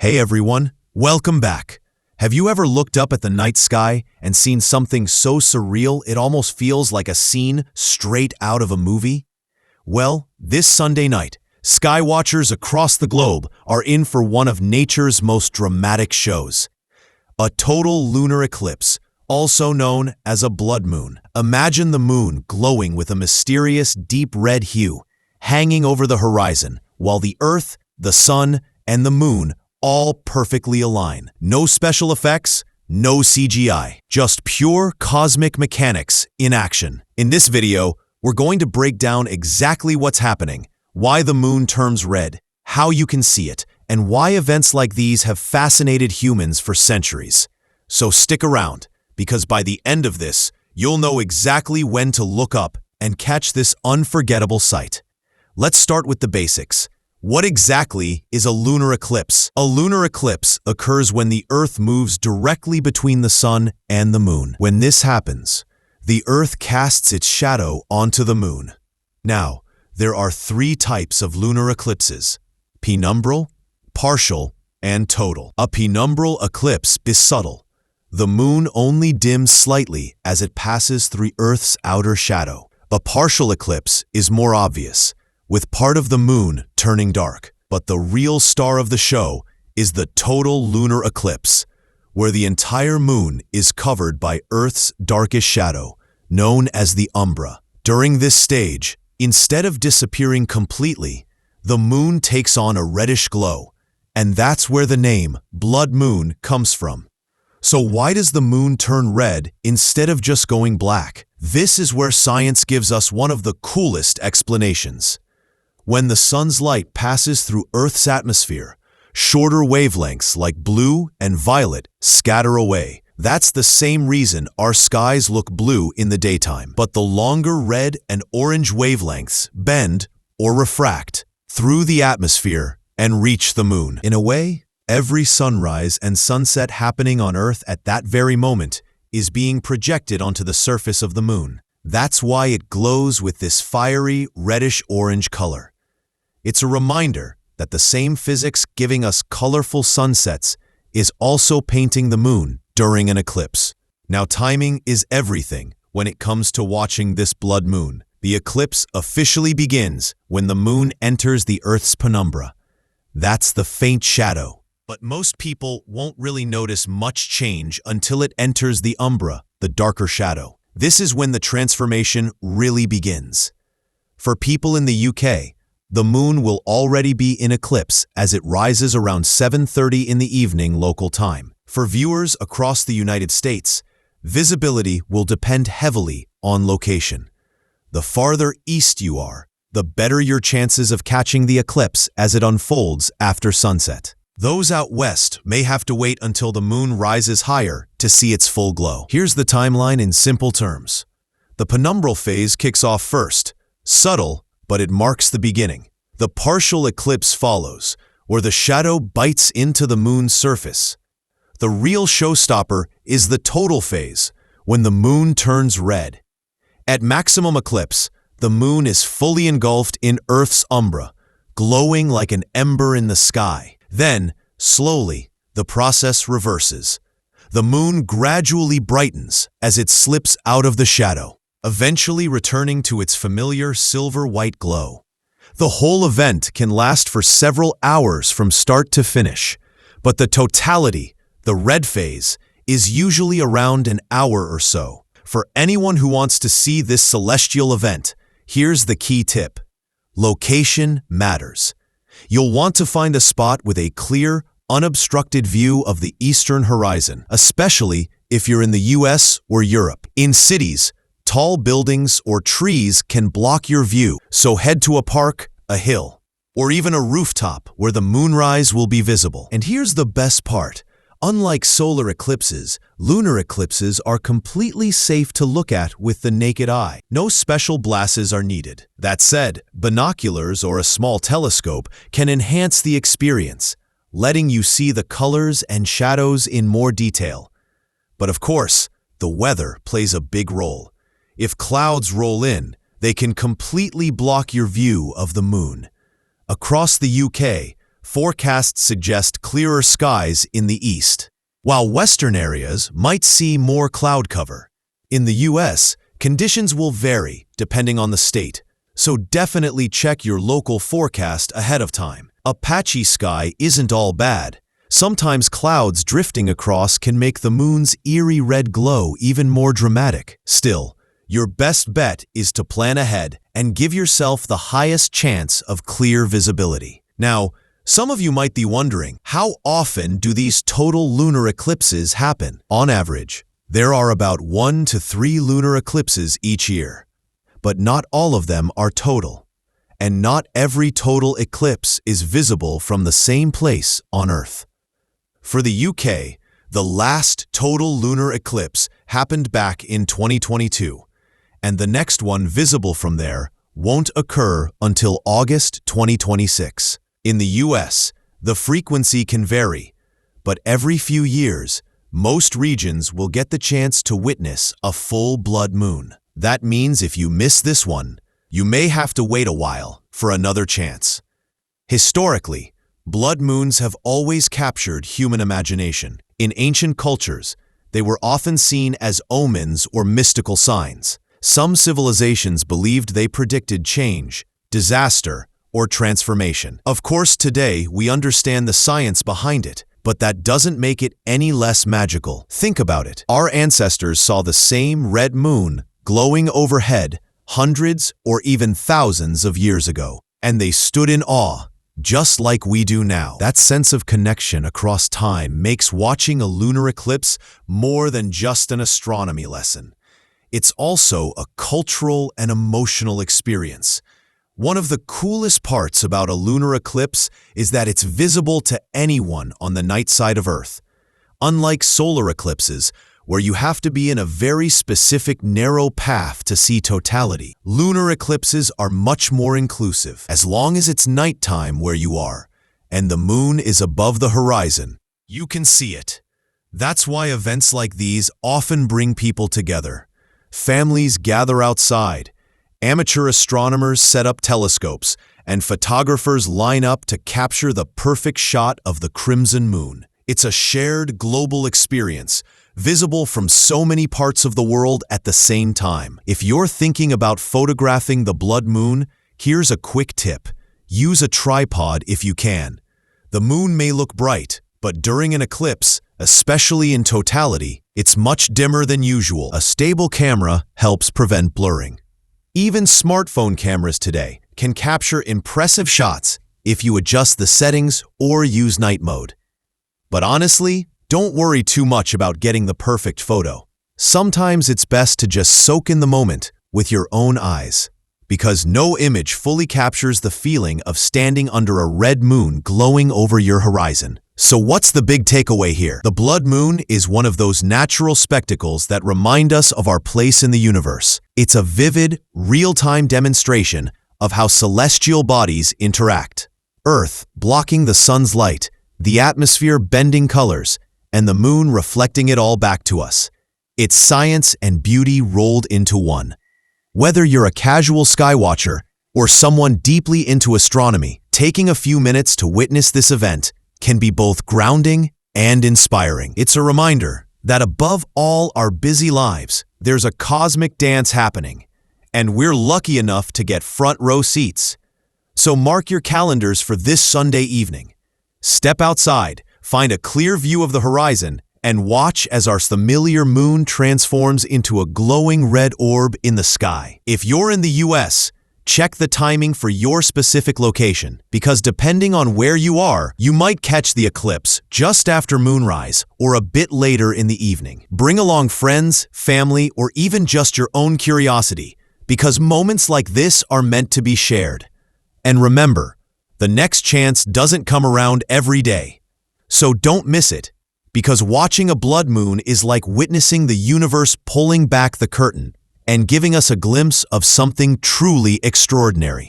Hey everyone, welcome back. Have you ever looked up at the night sky and seen something so surreal it almost feels like a scene straight out of a movie? Well, this Sunday night, sky watchers across the globe are in for one of nature's most dramatic shows. A total lunar eclipse, also known as a blood moon. Imagine the moon glowing with a mysterious deep red hue, hanging over the horizon, while the Earth, the Sun, and the Moon all perfectly align. No special effects, no CGI, just pure cosmic mechanics in action. In this video, we're going to break down exactly what's happening, why the moon turns red, how you can see it, and why events like these have fascinated humans for centuries. So stick around, because by the end of this, you'll know exactly when to look up and catch this unforgettable sight. Let's start with the basics. What exactly is a lunar eclipse? A lunar eclipse occurs when the Earth moves directly between the Sun and the Moon. When this happens, the Earth casts its shadow onto the Moon. Now, there are three types of lunar eclipses: penumbral, partial, and total. A penumbral eclipse is subtle. The Moon only dims slightly as it passes through Earth's outer shadow. A partial eclipse is more obvious, with part of the moon turning dark. But the real star of the show is the total lunar eclipse, where the entire moon is covered by Earth's darkest shadow, known as the umbra. During this stage, instead of disappearing completely, the moon takes on a reddish glow, and that's where the name blood moon comes from. So why does the moon turn red instead of just going black? This is where science gives us one of the coolest explanations. When the sun's light passes through Earth's atmosphere, shorter wavelengths like blue and violet scatter away. That's the same reason our skies look blue in the daytime. But the longer red and orange wavelengths bend or refract through the atmosphere and reach the moon. In a way, every sunrise and sunset happening on Earth at that very moment is being projected onto the surface of the moon. That's why it glows with this fiery reddish-orange color. It's a reminder that the same physics giving us colorful sunsets is also painting the moon during an eclipse. Now, timing is everything when it comes to watching this blood moon. The eclipse officially begins when the moon enters the Earth's penumbra. That's the faint shadow. But most people won't really notice much change until it enters the umbra, the darker shadow. This is when the transformation really begins. For people in the UK, the moon will already be in eclipse as it rises around 7:30 in the evening local time. For viewers across the United States, visibility will depend heavily on location. The farther east you are, the better your chances of catching the eclipse as it unfolds after sunset. Those out west may have to wait until the moon rises higher to see its full glow. Here's the timeline in simple terms. The penumbral phase kicks off first, subtle, but it marks the beginning. The partial eclipse follows, where the shadow bites into the moon's surface. The real showstopper is the total phase, when the moon turns red. At maximum eclipse, the moon is fully engulfed in Earth's umbra, glowing like an ember in the sky. Then, slowly, the process reverses. The moon gradually brightens as it slips out of the shadow, eventually returning to its familiar silver-white glow. The whole event can last for several hours from start to finish, but the totality, the red phase, is usually around an hour or so. For anyone who wants to see this celestial event, here's the key tip. Location matters. You'll want to find a spot with a clear, unobstructed view of the eastern horizon, especially if you're in the US or Europe. In cities, tall buildings or trees can block your view, so head to a park, a hill, or even a rooftop where the moonrise will be visible. And here's the best part. Unlike solar eclipses, lunar eclipses are completely safe to look at with the naked eye. No special glasses are needed. That said, binoculars or a small telescope can enhance the experience, letting you see the colors and shadows in more detail. But of course, the weather plays a big role. If clouds roll in, they can completely block your view of the moon. Across the UK, forecasts suggest clearer skies in the east, while western areas might see more cloud cover. In the U.S., conditions will vary depending on the state, so definitely check your local forecast ahead of time. A patchy sky isn't all bad. Sometimes clouds drifting across can make the moon's eerie red glow even more dramatic. Still, your best bet is to plan ahead and give yourself the highest chance of clear visibility. Now, some of you might be wondering, how often do these total lunar eclipses happen? On average, there are about 1 to 3 lunar eclipses each year. But not all of them are total. And not every total eclipse is visible from the same place on Earth. For the UK, the last total lunar eclipse happened back in 2022, and the next one visible from there won't occur until August 2026. In the US, the frequency can vary, but every few years, most regions will get the chance to witness a full blood moon. That means if you miss this one, you may have to wait a while for another chance. Historically, blood moons have always captured human imagination. In ancient cultures, they were often seen as omens or mystical signs. Some civilizations believed they predicted change, disaster, or transformation. Of course, today we understand the science behind it, but that doesn't make it any less magical. Think about it. Our ancestors saw the same red moon glowing overhead hundreds or even thousands of years ago, and they stood in awe, just like we do now. That sense of connection across time makes watching a lunar eclipse more than just an astronomy lesson. It's also a cultural and emotional experience. One of the coolest parts about a lunar eclipse is that it's visible to anyone on the night side of Earth. Unlike solar eclipses, where you have to be in a very specific narrow path to see totality, lunar eclipses are much more inclusive. As long as it's nighttime where you are, and the moon is above the horizon, you can see it. That's why events like these often bring people together. Families gather outside, amateur astronomers set up telescopes, and photographers line up to capture the perfect shot of the crimson moon. It's a shared global experience, visible from so many parts of the world at the same time. If you're thinking about photographing the blood moon, here's a quick tip. Use a tripod if you can. The moon may look bright, but during an eclipse, especially in totality, it's much dimmer than usual. A stable camera helps prevent blurring. Even smartphone cameras today can capture impressive shots if you adjust the settings or use night mode. But honestly, don't worry too much about getting the perfect photo. Sometimes it's best to just soak in the moment with your own eyes, because no image fully captures the feeling of standing under a red moon glowing over your horizon. So what's the big takeaway here? The blood moon is one of those natural spectacles that remind us of our place in the universe. It's a vivid, real-time demonstration of how celestial bodies interact. Earth blocking the sun's light, the atmosphere bending colors, and the moon reflecting it all back to us. It's science and beauty rolled into one. Whether you're a casual skywatcher or someone deeply into astronomy, taking a few minutes to witness this event can be both grounding and inspiring. It's a reminder that above all our busy lives, there's a cosmic dance happening, and we're lucky enough to get front row seats. So mark your calendars for this Sunday evening. Step outside, find a clear view of the horizon, and watch as our familiar moon transforms into a glowing red orb in the sky. If you're in the US, check the timing for your specific location, because depending on where you are, you might catch the eclipse just after moonrise or a bit later in the evening. Bring along friends, family, or even just your own curiosity, because moments like this are meant to be shared. And remember, the next chance doesn't come around every day. So don't miss it, because watching a blood moon is like witnessing the universe pulling back the curtain and giving us a glimpse of something truly extraordinary.